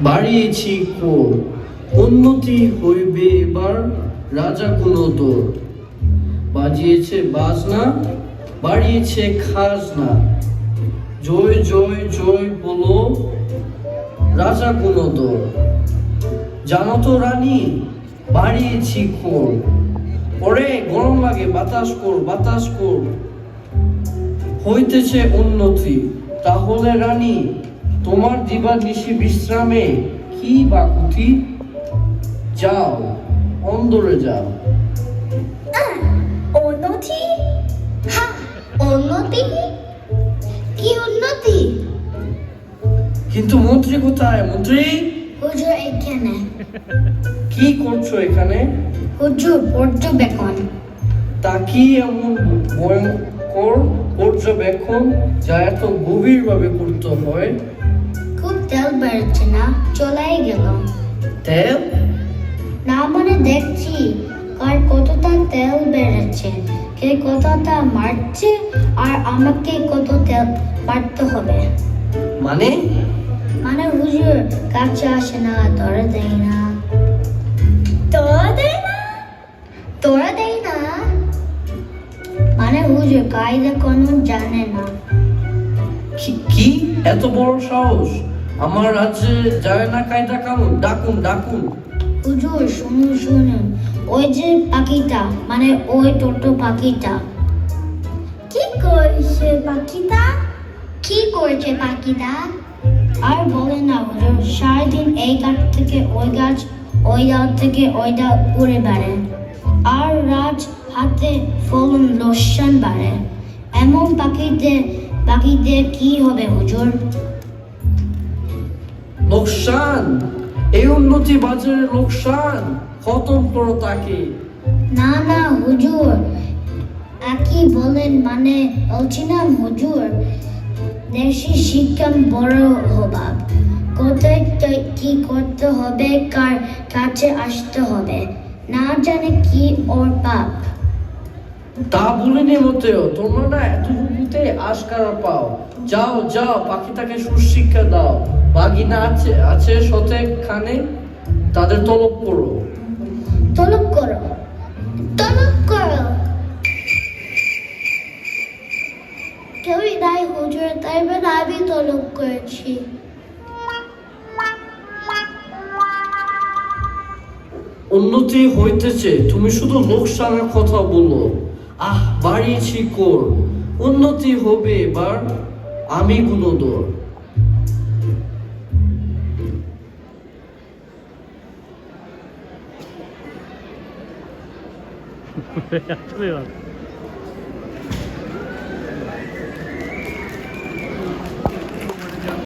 বাড়িয়েছি core, উন্নতি হইবে এবার রাজা গুণোদর। বাজিয়েছে বাজনা, বাড়িয়েছে খাজনা, জয় জয় জয় বলো রাজা গুণোদর। জানো তো রানী, বাড়িয়েছি কোর, ওরে গরম লাগে বাতাস কর বাতাস কর। হইতেছে উন্নতি, তাহলে রানী তোমার দিবা নিশি বিশ্রামে কি বাকুতি? যাও অন্দরে যাও। উন্নতি? হ্যাঁ, উন্নতি? কি উন্নতি? কিন্তু মন্ত্রী কোথায়? মন্ত্রী হুজুর এখানে। কি করছো এখানে? হুজুর পর্যবেক্ষণ। তা কি এমন ভয়ঙ্কর পর্যবেক্ষণ যা এত গভীর ভাবে করতে হয়? খুব তেল বেরোচ্ছে না, চলাই গেল। তেল? না মানে দেখছি কার কতটা তেল বেড়েছে, কে কতটা মারছে, আর আমাকে কত তেল মারতে হবে। মানে? মানে হুজুর কাছে আসে না, ধরে দেয় না। তোরা দেয় না? তোরা দেয় না? মানে হুজুর কায়দা কানুন জানে না। কি এত বড় সাহস? আমার রাজ্যে যায় না কায়দা কানুন? ডাকুন ডাকুন। হুজুর শুনুন শুনুন, ওই যে পাখিটা, মানে ওই টোটো পাখিটা। কি করছে পাখিটা? কি করছে পাখিটা? আর বলে না হুজুর, সারাদিন এই গাছ থেকে ওই গাছ, ওই ডাল থেকে ওই ডাল উড়ে বেড়ে, আর রাজ হাতে ফলন লোকসান বাড়ে। এমন পাখিদের কি হবে হুজুর? লোকসান? এই উন্নতি বাজারে লোকসান? খতম করো তাকে। না না হুজুর, একই বলেন, মানে বলছিলাম হুজুর, দেশি শিক্ষা বড় হবাব, কোথায় কি করতে হবে, কার কাছে আসতে হবে, না জানে কি ওর পাপ। তা বলিনি মোটেও, তোমরা না এতটুকুতে আশকারা পাও। যাও যাও পাখিটাকে সুশিক্ষা দাও। বাগিনা আছে আছে শতেক খানে, তাদের তলব করো। তলব করো, তলব করো। কেউই নাই হুজুর, তাই মানে আমি তলব করেছি। উন্নতি হইতেছে, তুমি শুধু লোকসানের কথা বলো। বাড়িয়েছি কোর, উন্নতি হবে এবার আমি গুণোদর। আসলে